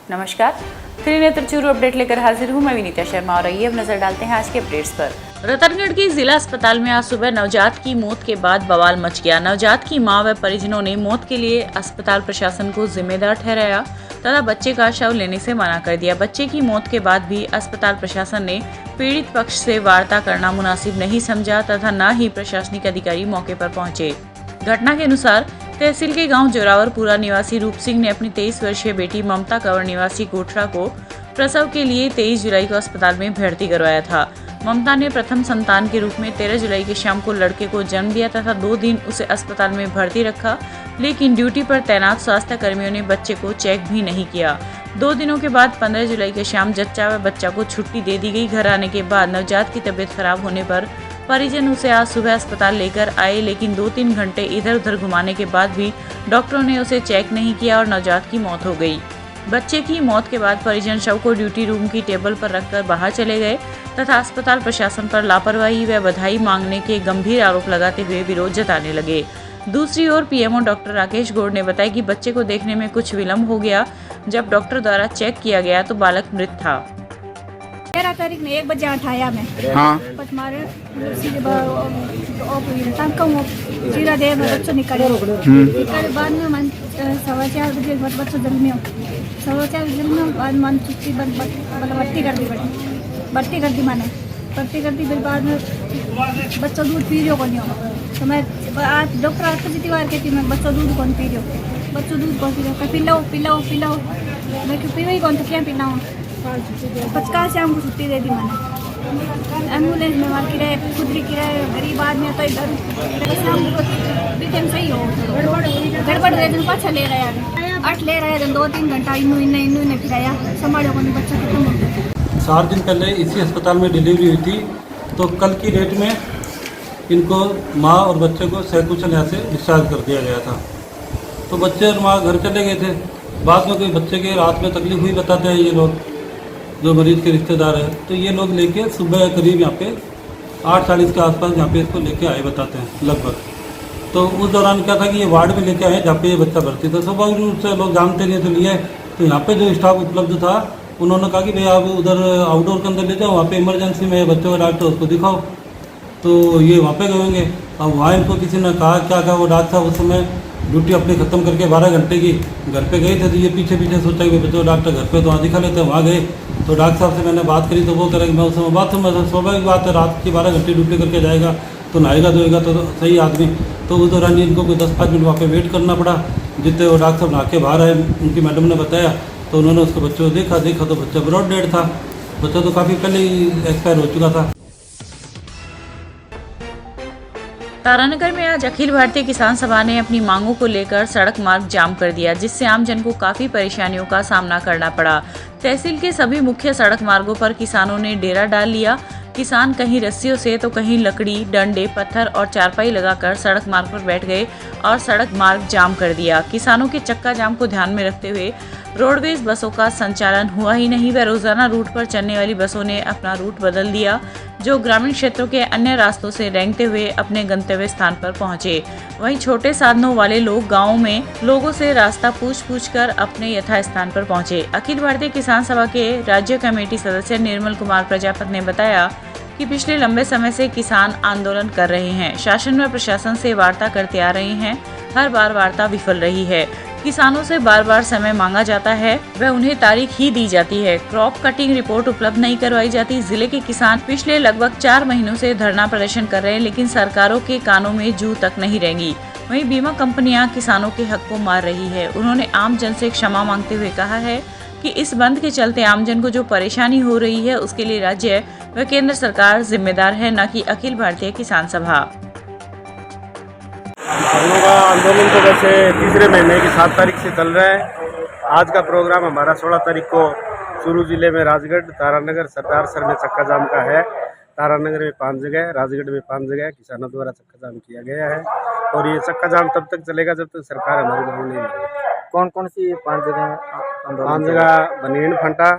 नमस्कार, त्रिनेत्र चूरू अपडेट लेकर हाजिर हूँ मैं विनीता शर्मा और आइए अब नजर डालते हैं आज के अपडेट्स पर। रतनगढ़ के जिला अस्पताल में आज सुबह नवजात की मौत के बाद बवाल मच गया। नवजात की मां व परिजनों ने मौत के लिए अस्पताल प्रशासन को जिम्मेदार ठहराया तथा बच्चे का शव लेने से मना कर दिया। बच्चे की मौत के बाद भी अस्पताल प्रशासन ने पीड़ित पक्ष से वार्ता करना मुनासिब नहीं समझा तथा न ही प्रशासनिक अधिकारी मौके पर पहुंचे। घटना के अनुसार तहसील के गांव जोरावरपुरा निवासी रूप सिंह ने अपनी 23 वर्षीय बेटी ममता कंवर निवासी कोठरा को प्रसव के लिए 23 जुलाई को अस्पताल में भर्ती करवाया था। ममता ने प्रथम संतान के रूप में 13 जुलाई की शाम को लड़के को जन्म दिया तथा 2 दिन उसे अस्पताल में भर्ती रखा, लेकिन ड्यूटी पर तैनात स्वास्थ्य कर्मियों ने बच्चे को चेक भी नहीं किया। 2 दिनों के बाद 15 जुलाई की शाम जच्चा व बच्चा को छुट्टी दे दी गई। घर आने के बाद नवजात की तबीयत खराब होने पर परिजन उसे आज सुबह अस्पताल लेकर आए, लेकिन 2-3 घंटे इधर उधर घुमाने के बाद भी डॉक्टरों ने उसे चेक नहीं किया और नवजात की मौत हो गई। बच्चे की मौत के बाद परिजन शव को ड्यूटी रूम की टेबल पर रखकर बाहर चले गए तथा अस्पताल प्रशासन पर लापरवाही व बधाई मांगने के गंभीर आरोप लगाते हुए विरोध जताने लगे। दूसरी ओर पीएमओ डॉक्टर राकेश गौड़ ने बताया कि बच्चे को देखने में कुछ विलम्ब हो गया। जब डॉक्टर द्वारा चेक किया गया तो बालक मृत था। 13 तारीख ने 1 बजे उठाया मैं। हाँ। बस मारे सीधे जीरा दे मैं बच्चों निकले बाद में मन 4:15 बजे बच्चों जन्म में 4:15 जन्म में बाद मन छुट्टी भर्ती कर दी मैंने भर्ती कर दी। फिर बाद में बच्चों दूध पी रही हो नहीं हो तो मैं आज डॉक्टर आज जितनी बार कहती मैं बच्चों दूध कौन पी रही हो, बच्चों दूध कौन पी रहे हो, पिलाओ मैं क्यों पी कौन तो क्या पिलाऊँ। 50 शाम को छुट्टी दे दी मैंने। एम्बुलेंस में मार किराए खुद की किराए गरीब आदमी तो इधर शाम को टाइम सही हो गड़बड़ रहे जन पाछा ले रहा है 8 ले रहा है 2-3 घंटा इन्नू फिराया संभालो को बच्चा खत्म हो गया। 4 दिन पहले इसी अस्पताल में डिलीवरी हुई थी, तो कल की डेट में इनको माँ और बच्चे को सकुशल यहाँ से डिस्चार्ज कर दिया गया था। तो बच्चे और माँ घर चले गए थे। बाद में कोई बच्चे के रात में तकलीफ हुई बताते हैं ये लोग जो मरीज के रिश्तेदार हैं, तो ये लोग लेके सुबह करीब यहाँ पे 8:40 के आसपास यहाँ पे इसको लेके आए बताते हैं लगभग। तो उस दौरान क्या था कि ये वार्ड में लेके आए जहाँ पे ये बच्चा भर्ती था। स्वाभाविक रूप से लोग जानते नहीं तो लिए, तो यहाँ पे जो स्टाफ उपलब्ध था उन्होंने कहा कि भाई आप उधर आउटडोर के अंदर ले जाओ, वहाँ पे इमरजेंसी में बच्चों का डॉक्टर उसको दिखाओ। तो ये वहाँ पे गएंगे। अब वहाँ इनको किसी ने कहा वो डॉक्टर साहब उस समय ड्यूटी अपनी ख़त्म करके 12 घंटे की घर पे गए थे। तो ये पीछे सोचा कि बच्चों डॉक्टर घर पे तो वहाँ दिखा लेते हैं। वहाँ गए तो डॉक्टर साहब से मैंने बात करी तो वो करें मैं उस समय बाथरूम में, स्वाभाविक बात है रात की 12 घंटे ड्यूटी करके जाएगा तो नहाएगा धोएगा तो सही आदमी। तो उस दौरान इनको कोई 10-5 मिनट वहाँ पे वेट करना पड़ा। जितने वो डॉक्टर साहब नहा के बाहर आए उनकी मैडम ने बताया तो उन्होंने उसको बच्चों को देखा तो बच्चा ब्रॉड डेड था। बच्चा तो काफ़ी पहले ही एक्सपायर हो चुका था। तारानगर में आज अखिल भारतीय किसान सभा ने अपनी मांगों को लेकर सड़क मार्ग जाम कर दिया, जिससे आमजन को काफी परेशानियों का सामना करना पड़ा। तहसील के सभी मुख्य सड़क मार्गों पर किसानों ने डेरा डाल लिया। किसान कहीं रस्सियों से तो कहीं लकड़ी, डंडे, पत्थर और चारपाई लगाकर सड़क मार्ग पर बैठ गए और सड़क मार्ग जाम कर दिया। किसानों के चक्का जाम को ध्यान में रखते हुए रोडवेज बसों का संचालन हुआ ही नहीं व रोजाना रूट पर चलने वाली बसों ने अपना रूट बदल दिया, जो ग्रामीण क्षेत्रों के अन्य रास्तों से रेंगते हुए अपने गंतव्य स्थान पर पहुंचे। वहीं छोटे साधनों वाले लोग गाँव में लोगों से रास्ता पूछ कर अपने यथास्थान पर पहुंचे। अखिल भारतीय किसान सभा के राज्य कमेटी सदस्य निर्मल कुमार प्रजापति ने बताया कि पिछले लंबे समय से किसान आंदोलन कर रहे हैं, शासन व प्रशासन से वार्ता करते आ रहे हैं, हर बार वार्ता विफल रही है। किसानों से बार समय मांगा जाता है व उन्हें तारीख ही दी जाती है। क्रॉप कटिंग रिपोर्ट उपलब्ध नहीं करवाई जाती। जिले के किसान पिछले लगभग 4 महीनों से धरना प्रदर्शन कर रहे हैं, लेकिन सरकारों के कानों में जू तक नहीं रेंगी। वहीं बीमा कंपनियां किसानों के हक को मार रही है। उन्होंने आम जन से क्षमा मांगते हुए कहा है कि इस बंद के चलते आमजन को जो परेशानी हो रही है उसके लिए राज्य व केंद्र सरकार जिम्मेदार है, न कि अखिल भारतीय किसान सभा। हम लोग का आंदोलन तो वैसे तीसरे महीने की 7 तारीख से चल रहा है। आज का प्रोग्राम हमारा 16 तारीख को चूरू जिले में राजगढ़, तारानगर, सरदार सर में चक्का जाम का है। तारानगर में 5 जगह, राजगढ़ में 5 जगह किसानों द्वारा चक्का जाम किया गया है और ये चक्का जाम तब तक चलेगा जब तक सरकार हमारी मांग नहीं मानेगी। कौन सी 5 जगह? 5 जगह बनीन फंटा,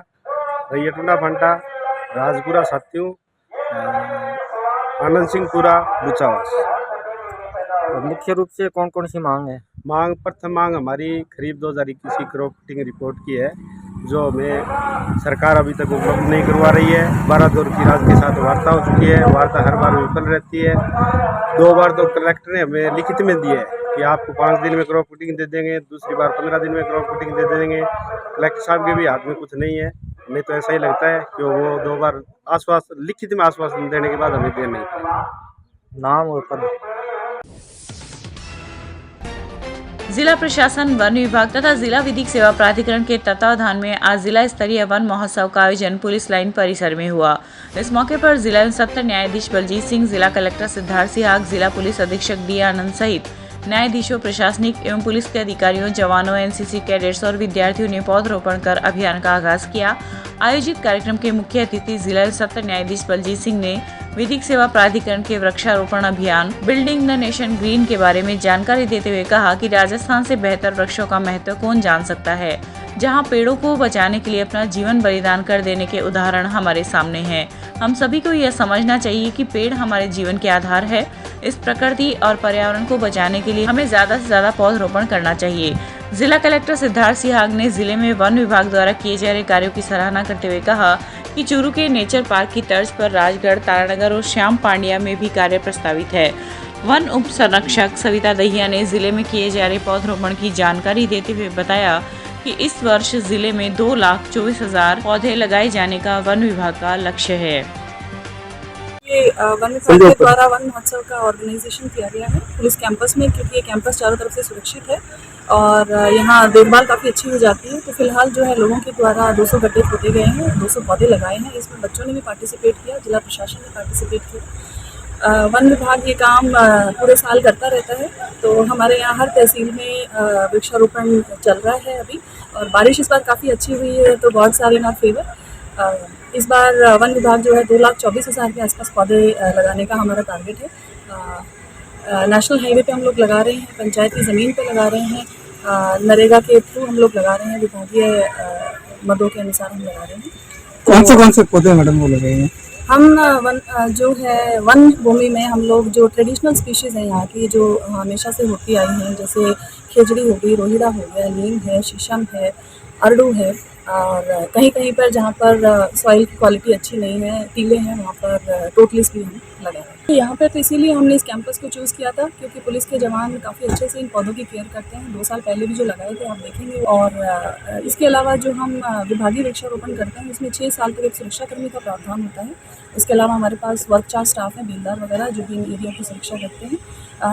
रैयटुंडा फंटा, राजपुरा सात्यू, आनंद सिंहपुरा, बुचावास। मुख्य रूप से कौन सी मांग है? प्रथम मांग हमारी खरीफ 2021 की क्रॉप कटिंग रिपोर्ट की है, जो हमें सरकार अभी तक उपलब्ध नहीं करवा रही है। 12 दौर की राज्य के साथ वार्ता हो चुकी है, वार्ता हर बार विफल रहती है। 2 बार तो कलेक्टर ने हमें लिखित में दिया है कि आपको 5 दिन में क्रॉप कटिंग दे देंगे, दूसरी बार 15 दिन में क्रॉप कटिंग दे देंगे। कलेक्टर साहब के भी हाथ में कुछ नहीं है। हमें तो ऐसा ही लगता है कि वो 2 बार लिखित में आश्वासन देने के बाद हमें दे नहीं पाए। नाम और पद। जिला प्रशासन, वन विभाग तथा जिला विधिक सेवा प्राधिकरण के तत्वावधान में आज जिला स्तरीय वन महोत्सव का आयोजन पुलिस लाइन परिसर में हुआ। इस मौके पर जिला एवं सत्र न्यायाधीश बलजीत सिंह, जिला कलेक्टर सिद्धार्थ सिहाग, जिला पुलिस अधीक्षक डी आनंद सहित न्यायाधीशों, प्रशासनिक एवं पुलिस के अधिकारियों, जवानों, एनसीसी कैडेट्स और विद्यार्थियों ने पौधरोपण कर अभियान का आगाज किया। आयोजित कार्यक्रम के मुख्य अतिथि जिला सत्र न्यायाधीश बलजीत सिंह ने विधिक सेवा प्राधिकरण के वृक्षारोपण अभियान बिल्डिंग द नेशन ग्रीन के बारे में जानकारी देते हुए कहा कि राजस्थान से बेहतर वृक्षों का महत्व कौन जान सकता है, जहां पेड़ों को बचाने के लिए अपना जीवन बलिदान कर देने के उदाहरण हमारे सामने हैं। हम सभी को यह समझना चाहिए कि पेड़ हमारे जीवन के आधार है। इस प्रकृति और पर्यावरण को बचाने के लिए हमें ज्यादा से ज्यादा पौधरोपण करना चाहिए। जिला कलेक्टर सिद्धार्थ सिहाग ने जिले में वन विभाग द्वारा किए जा रहे कार्यों की सराहना करते हुए कहा कि चूरू के नेचर पार्क की तर्ज पर राजगढ़, तारानगर और श्याम पांड्या में भी कार्य प्रस्तावित है। वन उप संरक्षक सविता दहिया ने जिले में किए जा रहे पौधरोपण की जानकारी देते हुए बताया कि इस वर्ष जिले में 2,24,000 पौधे लगाए जाने का वन विभाग का लक्ष्य है। ये वन विभाग के द्वारा वन महोत्सव का ऑर्गेनाइजेशन किया गया है पुलिस कैंपस में, क्योंकि ये कैंपस चारों तरफ से सुरक्षित है और यहाँ देखभाल काफ़ी अच्छी हो जाती है। तो फिलहाल जो है लोगों के द्वारा 200 गड्ढे खोदे गए हैं, 200 पौधे लगाए हैं। इसमें बच्चों ने भी पार्टिसिपेट किया, जिला प्रशासन ने पार्टिसिपेट किया। वन विभाग ये काम पूरे साल करता रहता है। तो हमारे यहाँ हर तहसील में वृक्षारोपण चल रहा है अभी, और बारिश इस बार काफ़ी अच्छी हुई है तो बहुत सारे इन आवर फेवर। इस बार वन विभाग जो है 2,24,000 के आसपास पौधे लगाने का हमारा टारगेट है। नेशनल हाईवे पे हम लोग लगा रहे हैं, पंचायत की ज़मीन पे लगा रहे हैं, नरेगा के थ्रू हम लोग लगा रहे हैं, विभागीय मदों के अनुसार हम लगा रहे हैं। कौन से पौधे मैडम वो लगे हैं? हम जो है वन भूमि में हम लोग जो ट्रेडिशनल स्पीशीज़ हैं यहाँ की, जो हमेशा से होती आई हैं, जैसे खेजड़ी हो गई, रोहिड़ा हो गया, नीम है, शीशम है, अरडू है, और कहीं कहीं पर जहाँ पर सॉइल की क्वालिटी अच्छी नहीं है, टीले हैं, वहाँ पर टोटलीस भी हम लगा रहे हैं। यहाँ पर तो इसीलिए हमने इस कैंपस को चूज़ किया था क्योंकि पुलिस के जवान काफ़ी अच्छे से इन पौधों की केयर करते हैं। 2 साल पहले भी जो लगाए थे आप देखेंगे। और इसके अलावा जो हम विभागीय वृक्षारोपण करते हैं उसमें 6 साल तक एक सुरक्षाकर्मी का प्रावधान होता है। इसके अलावा हमारे पास वर्क चार्ज स्टाफ हैं, बेलदार वगैरह, जो भी इन एरिया की सुरक्षा करते हैं।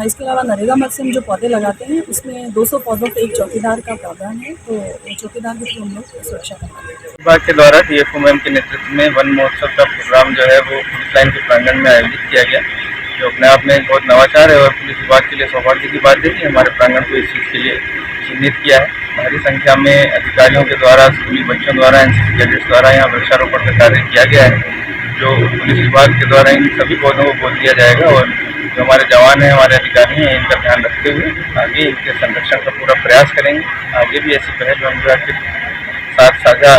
इसके अलावा नरेगा मद से हम जो पौधे लगाते हैं उसमें 200 पौधों पे एक चौकीदार का प्रावधान है, तो चौकीदार के थ्रू हम लोग सुरक्षा करते हैं। विभाग के द्वारा डीएफओ मैम के नेतृत्व में वन महोत्सव का प्रोग्राम जो है वो पुलिस लाइन के प्रांगण में आयोजित किया गया, जो अपने आप में एक बहुत नवाचार है और पुलिस विभाग के लिए सौभाग्य की बात है कि हमारे प्रांगण को इस चीज़ के लिए चिन्हित किया है। भारी संख्या में अधिकारियों के द्वारा, स्कूली बच्चों द्वारा, एनसीसी कैडेट्स द्वारा यहाँ वृक्षारोपण का कार्य किया गया है, जो पुलिस विभाग के द्वारा इन सभी पौधों को बोल दिया जाएगा और जो हमारे जवान हैं, हमारे अधिकारी हैं, इनका ध्यान रखते हुए आगे इनके संरक्षण का पूरा प्रयास करेंगे। आगे भी ऐसी पहल वन विभाग के साथ साझा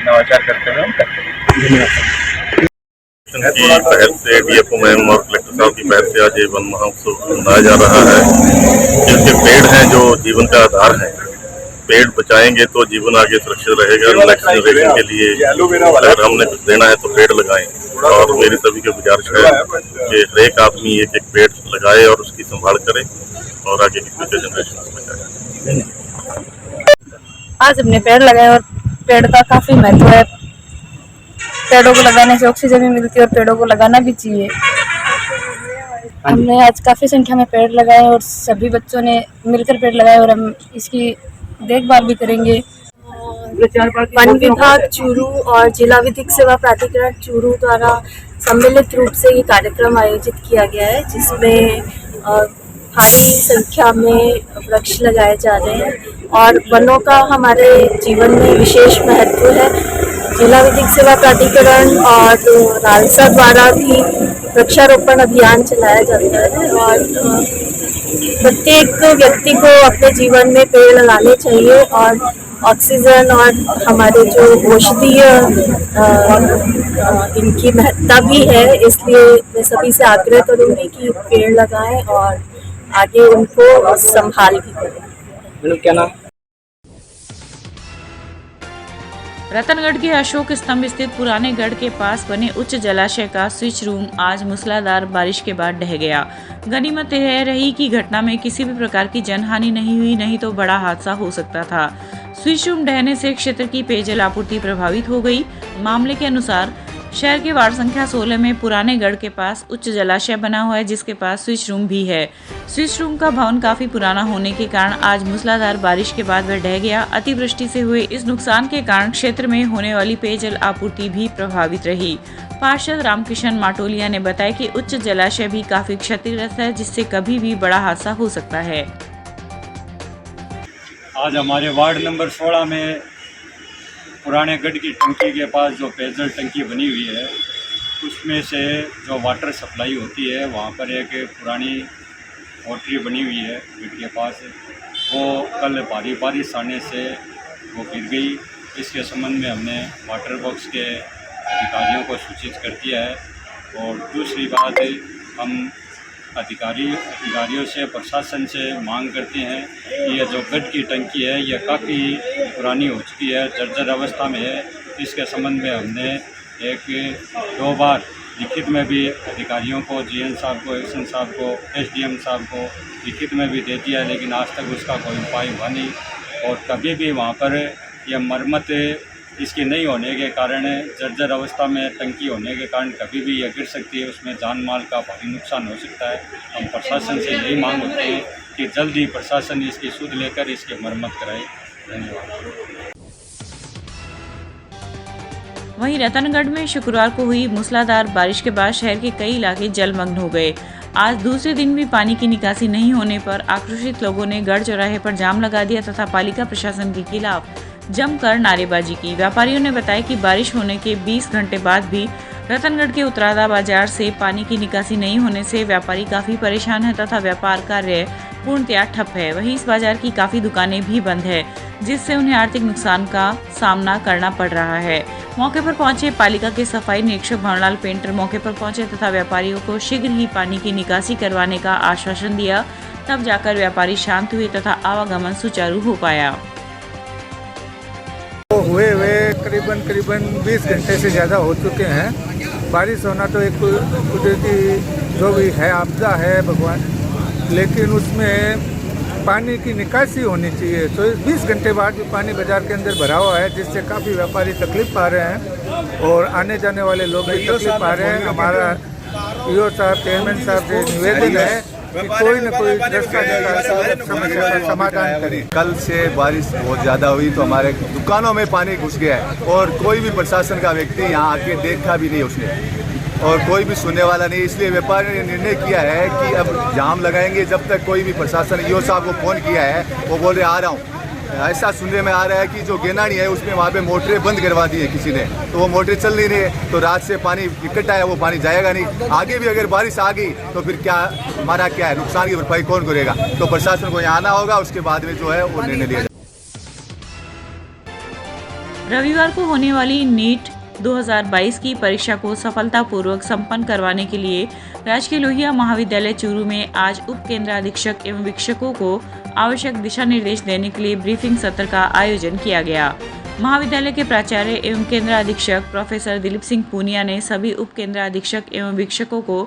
नवाचार करते हुए हम करते हैं। की पहल से डीएफओ मैम और कलेक्टर साहब की पहल से आज ये वन महोत्सव मनाया जा रहा है। क्योंकि पेड़ हैं जो जीवन का आधार है, पेड़ बचाएंगे तो जीवन आगे सुरक्षित रहेगा। नेक्स्ट जनरेशन के लिए अगर हमने कुछ देना है तो पेड़ लगाएं, और मेरी सभी को गुजारिश है कि हर एक आदमी एक पेड़ लगाए और उसकी संभाल करे और आगे की फ्यूचर जनरेशन को बचाए। आज हमने पेड़ लगाए और पेड़ का काफ़ी महत्व है। पेड़ों को लगाने से ऑक्सीजन भी मिलती है और पेड़ों को लगाना भी चाहिए। हमने आज काफ़ी संख्या में पेड़ लगाए और सभी बच्चों ने मिलकर पेड़ लगाए और हम इसकी देखभाल भी करेंगे। वन विभाग चूरू और जिला विधिक सेवा प्राधिकरण चूरू द्वारा सम्मिलित रूप से ये कार्यक्रम आयोजित किया गया है, जिसमें भारी संख्या में वृक्ष लगाए जा रहे हैं और वनों का हमारे जीवन में विशेष महत्व है। जिला विधिक सेवा प्राधिकरण और रालसा द्वारा भी वृक्षारोपण अभियान चलाया जाता है और प्रत्येक व्यक्ति को अपने जीवन में पेड़ लगाने चाहिए और ऑक्सीजन और हमारे जो औषधीय इनकी महत्ता भी है, इसलिए मैं सभी से आग्रह करूँगी कि पेड़ लगाएं और आगे उनको संभाल भी करें। क्या नाम? रतनगढ़ के अशोक स्तंभ स्थित पुराने गढ़ के पास बने उच्च जलाशय का स्विच रूम आज मूसलाधार बारिश के बाद ढह गया। गनीमत यह रही कि घटना में किसी भी प्रकार की जनहानि नहीं हुई, नहीं तो बड़ा हादसा हो सकता था। स्विच रूम ढहने से क्षेत्र की पेयजल आपूर्ति प्रभावित हो गई। मामले के अनुसार शहर के वार्ड संख्या 16 में पुराने गढ़ के पास उच्च जलाशय बना हुआ है, जिसके पास स्विच रूम भी है। स्विच रूम का भवन काफी पुराना होने के कारण आज मूसलाधार बारिश के बाद वह ढह गया। अतिवृष्टि से हुए इस नुकसान के कारण क्षेत्र में होने वाली पेयजल आपूर्ति भी प्रभावित रही। पार्षद रामकिशन माटोलिया ने बताया कि उच्च जलाशय भी काफी क्षतिग्रस्त है, जिससे कभी भी बड़ा हादसा हो सकता है। आज हमारे वार्ड नंबर 16 में पुराने गढ़ की टंकी के पास जो पेयजल टंकी बनी हुई है, उसमें से जो वाटर सप्लाई होती है, वहाँ पर एक पुरानी मोटरी बनी हुई है गढ़ के पास। वो कल भारी बारिश आने से वो गिर गई। इसके संबंध में हमने वाटर वर्क्स के अधिकारियों को सूचित कर दिया है। और दूसरी बात, हम अधिकारियों से, प्रशासन से मांग करते हैं कि यह जो गढ़ की टंकी है, यह काफ़ी पुरानी हो चुकी है, जर्जर अवस्था में है। इसके संबंध में हमने 1-2 बार लिखित में भी अधिकारियों को, जीएन साहब को, एक्शन साहब को, एसडीएम साहब को लिखित में भी दे दिया है, लेकिन आज तक उसका कोई उपाय हुआ नहीं। और कभी भी वहाँ पर यह मरम्मत इसकी नहीं होने के कारण, जर्जर अवस्था में टंकी होने के कारण कभी भी यह गिर सकती है, उसमें जान माल का भारी नुकसान हो सकता है। हम प्रशासन से यही मांग होते हैं कि जल्द ही प्रशासन इसकी सुध लेकर इसकी मरम्मत कराए। धन्यवाद। वहीं रतनगढ़ में शुक्रवार को हुई मूसलाधार बारिश के बाद शहर के कई इलाके जलमग्न हो गए। आज दूसरे दिन भी पानी की निकासी नहीं होने पर आक्रोशित लोगों ने गढ़ चौराहे पर जाम लगा दिया तथा पालिका प्रशासन के खिलाफ जमकर नारेबाजी की। व्यापारियों ने बताया कि बारिश होने के 20 घंटे बाद भी रतनगढ़ के उतरादा बाजार से पानी की निकासी नहीं होने से व्यापारी काफी परेशान है तथा व्यापार कार्य पूर्णतया ठप है। वहीं इस बाजार की काफी दुकानें भी बंद है, जिससे उन्हें आर्थिक नुकसान का सामना करना पड़ रहा है। मौके पर पहुंचे पालिका के सफाई निरीक्षक भवनलाल पेंटर मौके पर पहुंचे तथा व्यापारियों को शीघ्र ही पानी की निकासी करवाने का आश्वासन दिया। तब जाकर व्यापारी शांत हुए तथा आवागमन सुचारू हो पाया। हुए करीबन 20 घंटे से ज़्यादा हो चुके हैं। बारिश होना तो एक कुदरती जो भी है आपदा है भगवान, लेकिन उसमें पानी की निकासी होनी चाहिए। तो 20 घंटे बाद भी पानी बाजार के अंदर भरा हुआ है, जिससे काफ़ी व्यापारी तकलीफ पा रहे हैं और आने जाने वाले लोग भी तकलीफ पा रहे हैं। हमारा ईओ साहब, चेयरमैन साहब से निवेदन है कि कोई न कोई रास्ता निकाल समस्या का समाधान करें। कल से बारिश बहुत ज़्यादा हुई तो हमारे दुकानों में पानी घुस गया है और कोई भी प्रशासन का व्यक्ति यहाँ आके देखा भी नहीं उसने, और कोई भी सुनने वाला नहीं। इसलिए व्यापारी ने निर्णय किया है कि अब जाम लगाएंगे जब तक कोई भी प्रशासन, ईओ साहब को फ़ोन किया है, वो बोल रहे आ रहा हूँ। ऐसा सुनने में आ रहा है कि जो गेनानी है उसमें वहाँ पे मोटरें बंद करवा दी है किसी ने, तो वो मोटरें चल नहीं रही है, तो रात से पानी इकट्ठा है, वो पानी जाएगा नहीं। आगे भी अगर बारिश आ गई तो फिर क्या हमारा क्या है, नुकसान की भरपाई कौन करेगा? तो प्रशासन को यहाँ आना होगा, उसके बाद में जो है वो निर्णय लिया जाएगा। रविवार को होने वाली नीट 2022 की परीक्षा को सफलतापूर्वक संपन्न करवाने के लिए राजकीय लोहिया महाविद्यालय चूरू में आज उप केंद्राधीक्षक एवं वीक्षकों को आवश्यक दिशा निर्देश देने के लिए ब्रीफिंग सत्र का आयोजन किया गया। महाविद्यालय के प्राचार्य एवं केंद्राधीक्षक प्रोफेसर दिलीप सिंह पूनिया ने सभी उप केंद्राधीक्षक एवं वीक्षकों को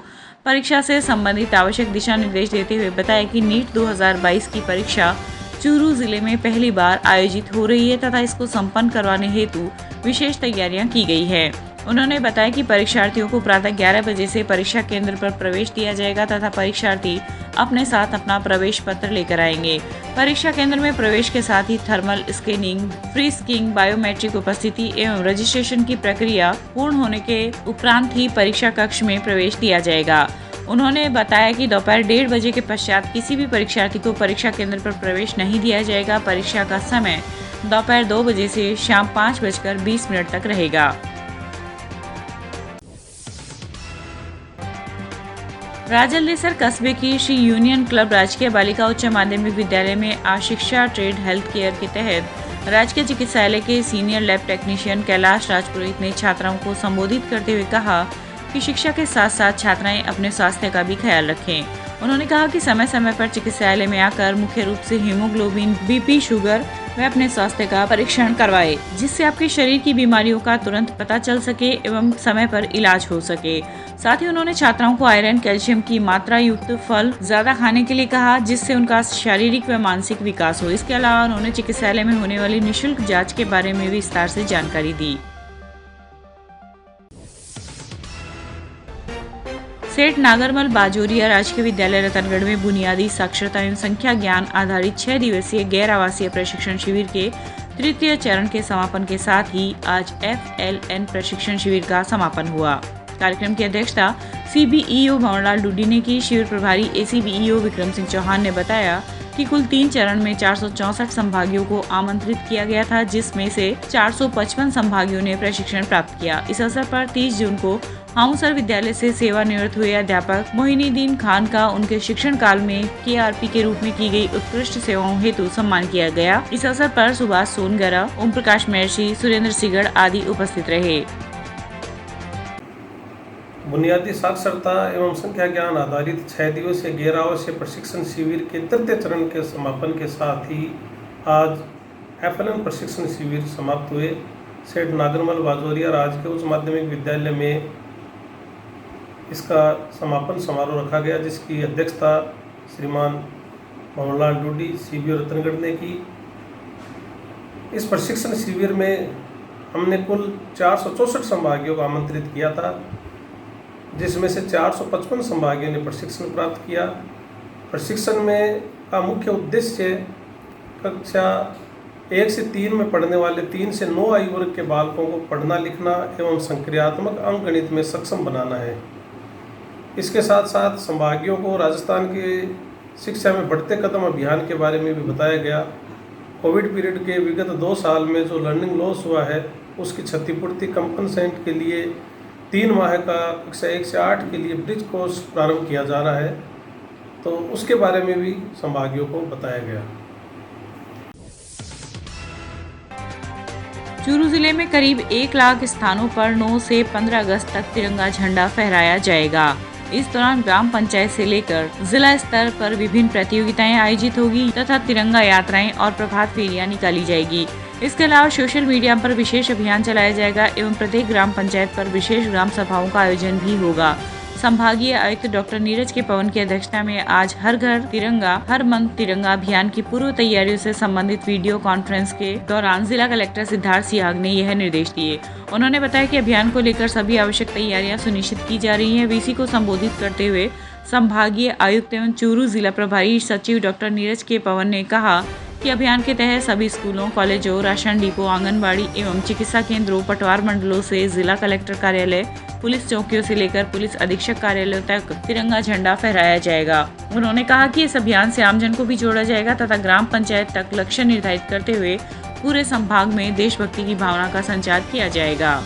परीक्षा से संबंधित आवश्यक दिशा निर्देश देते हुए बताया कि नीट 2022 की परीक्षा चूरू जिले में पहली बार आयोजित हो रही है तथा इसको संपन्न करवाने हेतु विशेष तैयारियां की गई है। उन्होंने बताया कि परीक्षार्थियों को प्रातः 11 बजे से परीक्षा केंद्र पर प्रवेश दिया जाएगा तथा परीक्षार्थी अपने साथ अपना प्रवेश पत्र लेकर आएंगे। परीक्षा केंद्र में प्रवेश के साथ ही thermal scanning, frisking, biometric उपस्थिति एवं रजिस्ट्रेशन की प्रक्रिया पूर्ण होने के उपरांत ही परीक्षा कक्ष में प्रवेश दिया जाएगा। उन्होंने बताया कि दोपहर 1:30 बजे के पश्चात किसी भी परीक्षार्थी को परीक्षा केंद्र पर प्रवेश नहीं दिया जाएगा। परीक्षा का समय दोपहर 2 बजे से शाम 5:20 तक रहेगा। राजलदेसर कस्बे की श्री यूनियन क्लब राजकीय बालिका उच्च माध्यमिक विद्यालय में आज शिक्षा ट्रेड हेल्थ केयर के तहत राजकीय चिकित्सालय के सीनियर लैब टेक्नीशियन कैलाश राजपुरोहित ने छात्राओं को संबोधित करते हुए कहा कि शिक्षा के साथ साथ छात्राएं अपने स्वास्थ्य का भी ख्याल रखें। उन्होंने कहा कि समय समय पर चिकित्सालय में आकर मुख्य रूप से हीमोग्लोबिन, बीपी, शुगर, वह अपने स्वास्थ्य का परीक्षण करवाए, जिससे आपके शरीर की बीमारियों का तुरंत पता चल सके एवं समय पर इलाज हो सके। साथ ही उन्होंने छात्राओं को आयरन, कैल्शियम की मात्रा युक्त फल ज्यादा खाने के लिए कहा, जिससे उनका शारीरिक व मानसिक विकास हो। इसके अलावा उन्होंने चिकित्सालय में होने वाली निःशुल्क जांच के बारे में भी विस्तार से जानकारी दी। सेठ नागरमल बाजोरिया राजकीय विद्यालय रतनगढ़ में बुनियादी साक्षरता एवं संख्या ज्ञान आधारित 6 दिवसीय गैर आवासीय प्रशिक्षण शिविर के तृतीय चरण के समापन के साथ ही आज FLN प्रशिक्षण शिविर का समापन हुआ। कार्यक्रम की अध्यक्षता CBEO भंवरलाल डूडी ने की। शिविर प्रभारी ACBEO विक्रम सिंह चौहान ने बताया कि कुल 3 चरण में 464 संभागियों को आमंत्रित किया गया था, जिसमें से 455 संभागियों ने प्रशिक्षण प्राप्त किया। इस अवसर पर 30 जून को हामुसर विद्यालय से सेवानिवृत्त हुए अध्यापक मोहिनीदीन खान का उनके शिक्षण काल में KRP के रूप में की गई उत्कृष्ट सेवाओं हेतु सम्मान किया गया। इस अवसर पर सुभाष सोनगरा, ओम प्रकाश महर्षि, सुरेंद्र सिगड़ आदि उपस्थित रहे। बुनियादी साक्षरता एवं संख्या ज्ञान आधारित 6 दिवसीय गैर आवासीय प्रशिक्षण शिविर के तृतीय चरण के समापन के साथ ही आज FLN प्रशिक्षण शिविर समाप्त हुए। सेठ नागरमल बाजोरिया राजकीय उच्च माध्यमिक विद्यालय में इसका समापन समारोह रखा गया, जिसकी अध्यक्षता श्रीमान भंवरलाल डूडी CBO रतनगढ़ ने की। इस प्रशिक्षण शिविर में हमने कुल 464 संभागियों को आमंत्रित किया था, जिसमें से 455 संभागियों ने प्रशिक्षण प्राप्त किया। प्रशिक्षण में का मुख्य उद्देश्य कक्षा 1 से 3 में पढ़ने वाले 3 से 9 आयु वर्ग के बालकों को पढ़ना, लिखना एवं संक्रियात्मक अंकगणित में सक्षम बनाना है। इसके साथ साथ संभागियों को राजस्थान की शिक्षा में बढ़ते कदम अभियान के बारे में भी बताया गया। कोविड पीरियड के विगत 2 साल में जो लर्निंग लॉस हुआ है, उसकी क्षतिपूर्ति कंपनसेंट के लिए 3 माह का कक्षा 1 से 8 के लिए ब्रिज कोर्स प्रारंभ किया जा रहा है, तो उसके बारे में भी संभागियों को बताया गया। चूरू जिले में करीब 1 लाख स्थानों पर 9 से 15 अगस्त तक तिरंगा झंडा फहराया जाएगा। इस दौरान ग्राम पंचायत से लेकर जिला स्तर पर विभिन्न प्रतियोगिताएं आयोजित होगी तथा तिरंगा यात्राएं और प्रभात फेरियां निकाली जाएगी। इसके अलावा सोशल मीडिया पर विशेष अभियान चलाया जाएगा एवं प्रत्येक ग्राम पंचायत पर विशेष ग्राम सभाओं का आयोजन भी होगा। संभागीय आयुक्त डॉक्टर नीरज के पवन की अध्यक्षता में आज हर घर तिरंगा हर मन तिरंगा अभियान की पूर्व तैयारियों से संबंधित वीडियो कॉन्फ्रेंस के दौरान जिला कलेक्टर सिद्धार्थ सिहाग ने यह निर्देश दिए। उन्होंने बताया कि अभियान को लेकर सभी आवश्यक तैयारियां सुनिश्चित की जा रही हैं। VC को संबोधित करते हुए संभागीय आयुक्त एवं चूरू जिला प्रभारी सचिव डॉक्टर नीरज के पवन ने कहा कि अभियान के तहत सभी स्कूलों, कॉलेजों, राशन डिपो, आंगनबाड़ी एवं चिकित्सा केंद्रों, पटवार मंडलों से जिला कलेक्टर कार्यालय, पुलिस चौकियों से लेकर पुलिस अधीक्षक कार्यालयों तक तिरंगा झंडा फहराया जाएगा। उन्होंने कहा कि इस अभियान से आमजन को भी जोड़ा जाएगा तथा ग्राम पंचायत तक लक्ष्य निर्धारित करते हुए पूरे संभाग में देशभक्ति की भावना का संचार किया जाएगा।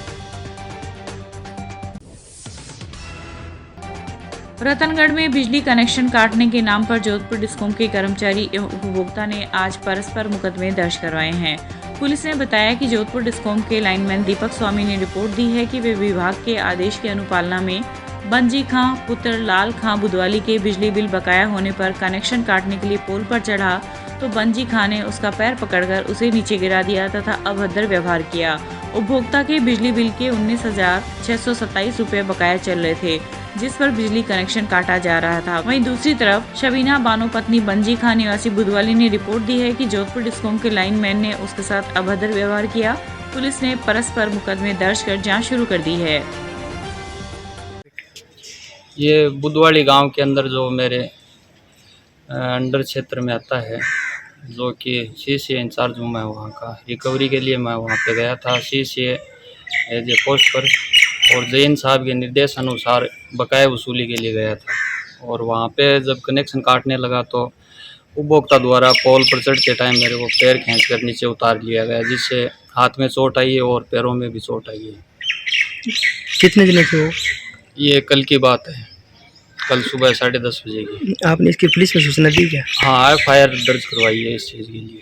रतनगढ़ में बिजली कनेक्शन काटने के नाम पर जोधपुर डिस्कॉम के कर्मचारी एवं उपभोक्ता ने आज परस्पर मुकदमे दर्ज करवाए हैं। पुलिस ने बताया कि जोधपुर डिस्कॉम के लाइनमैन दीपक स्वामी ने रिपोर्ट दी है कि वे विभाग के आदेश की अनुपालना में बंजी खां पुत्र लाल खां बुधवाली के बिजली बिल बकाया होने पर कनेक्शन काटने के लिए पोल पर चढ़ा तो बंजी खां ने उसका पैर पकड़कर उसे नीचे गिरा दिया तथा अभद्र व्यवहार किया। उपभोक्ता के बिजली बिल के 19,627 रुपये बकाया चल रहे थे, जिस पर बिजली कनेक्शन काटा जा रहा था। वहीं दूसरी तरफ शबीना बानो पत्नी बंजी खां निवासी बुधवाली ने रिपोर्ट दी है कि जोधपुर डिस्कॉम के लाइनमैन ने उसके साथ अभद्र व्यवहार किया। पुलिस ने परस्पर मुकदमे दर्ज कर जांच शुरू कर दी है। ये बुधवाली गांव के अंदर जो मेरे अंडर क्षेत्र में आता है, जो कि CCA इंचार्ज हूँ मैं, वहाँ का रिकवरी के लिए मैं वहाँ पे गया था CCA एज ए पोस्ट पर, और जैन साहब के निर्देश अनुसार बकाया वसूली के लिए गया था। और वहाँ पे जब कनेक्शन काटने लगा तो उपभोक्ता द्वारा पोल पर चढ़ते टाइम मेरे को पैर खींच कर नीचे उतार लिया गया, जिससे हाथ में चोट आई है और पैरों में भी चोट आई है। कितने दिन से वो? ये कल की बात है, कल सुबह 10:30 बजे की। आपने इसकी पुलिस में सूचना दी क्या? हाँ, FIR दर्ज करवाई है इस चीज़ के लिए।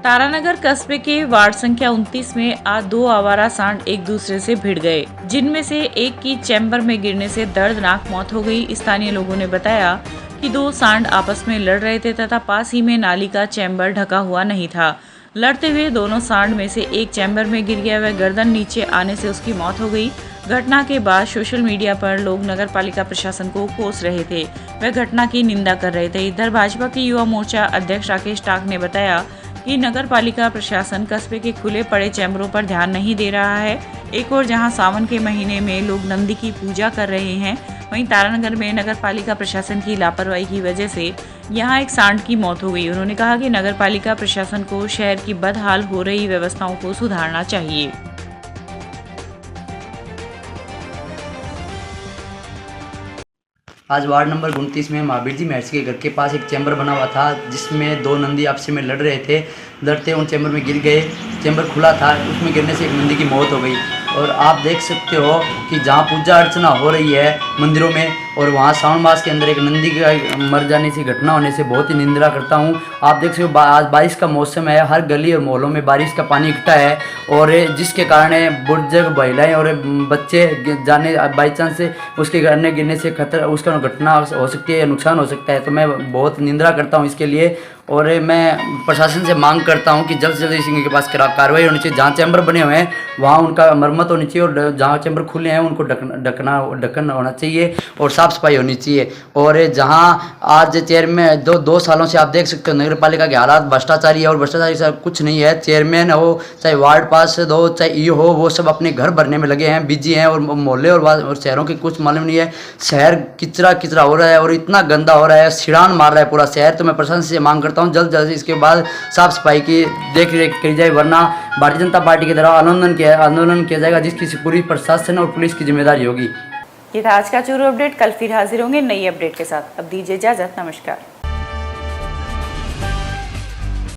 तारानगर कस्बे के वार्ड संख्या 29 में आज 2 आवारा सांड एक दूसरे से भिड़ गए, जिनमें से एक की चैम्बर में गिरने से दर्दनाक मौत हो गई। स्थानीय लोगों ने बताया कि 2 सांड आपस में लड़ रहे थे तथा पास ही में नाली का चैम्बर ढका हुआ नहीं था। लड़ते हुए दोनों सांड में से एक चैम्बर में गिर गया, वह गर्दन नीचे आने से उसकी मौत हो गई। घटना के बाद सोशल मीडिया पर लोग नगरपालिका प्रशासन को कोस रहे थे, वह घटना की निंदा कर रहे थे। इधर भाजपा के युवा मोर्चा अध्यक्ष राकेश टाक ने बताया कि नगरपालिका प्रशासन कस्बे के खुले पड़े चैम्बरों पर ध्यान नहीं दे रहा है। एक और जहां सावन के महीने में लोग नंदी की पूजा कर रहे हैं, वहीं तारानगर में नगरपालिका प्रशासन की लापरवाही की वजह से यहां एक सांड की मौत हो गई। उन्होंने कहा कि नगरपालिका प्रशासन को शहर की बदहाल हो रही व्यवस्थाओं को सुधारना चाहिए। आज वार्ड नंबर 29 में महावीर जी महर्षि के घर के पास एक चैम्बर बना हुआ था, जिसमें 2 नंदी आपस में लड़ रहे थे। लड़ते उन चैम्बर में गिर गए। चैम्बर खुला था, उसमें गिरने से एक नंदी की मौत हो गई। और आप देख सकते हो कि जहाँ पूजा अर्चना हो रही है मंदिरों में, और वहाँ श्रावण मास के अंदर एक नंदी का मर जाने से घटना होने से बहुत ही निंदा करता हूँ। आप देख सकते हो आज बारिश का मौसम है, हर गली और मोहल्लों में बारिश का पानी इकट्ठा है, और जिसके कारण बुजुर्ग महिलाएं और बच्चे जाने बाई चांस से उसके गिरने से खतरा उसका घटना हो सकती है, नुकसान हो सकता है। तो मैं बहुत निंदा करता हूँ इसके लिए, और मैं प्रशासन से मांग करता हूं कि जल्द से जल्द इनके पास कार्रवाई होनी चाहिए। जहां चैम्बर बने हुए हैं वहां उनका मरम्मत होनी चाहिए, और जहां चैम्बर खुले हैं उनको ढक्कन होना चाहिए और साफ़ सफाई होनी चाहिए। और जहां आज चेयरमैन 2 सालों से आप देख सकते हो नगर पालिका के हालात भ्रष्टाचारी है, और भ्रष्टाचारी से कुछ नहीं है। चेयरमैन हो चाहे वार्ड पार्षद हो चाहे ईओ हो, वो सब अपने घर भरने में लगे हैं, बिजी हैं, और मोहल्ले और शहरों के कुछ मालूम नहीं है। शहर किचरा हो रहा है और इतना गंदा हो रहा है, सिड़ान मार रहा है पूरा शहर। तो मैं प्रशासन से मांग करता हूं जल्द जल्द इसके बाद साफ सफाई की देख रेख की जाए, वरना भारतीय जनता पार्टी की तरफ आंदोलन किया जाएगा, जिसकी पूरी प्रशासन और पुलिस की जिम्मेदारी होगी। ये था आज का चूरू अपडेट। कल फिर हाजिर होंगे नई अपडेट के साथ। अब दीजिए इजाजत, नमस्कार।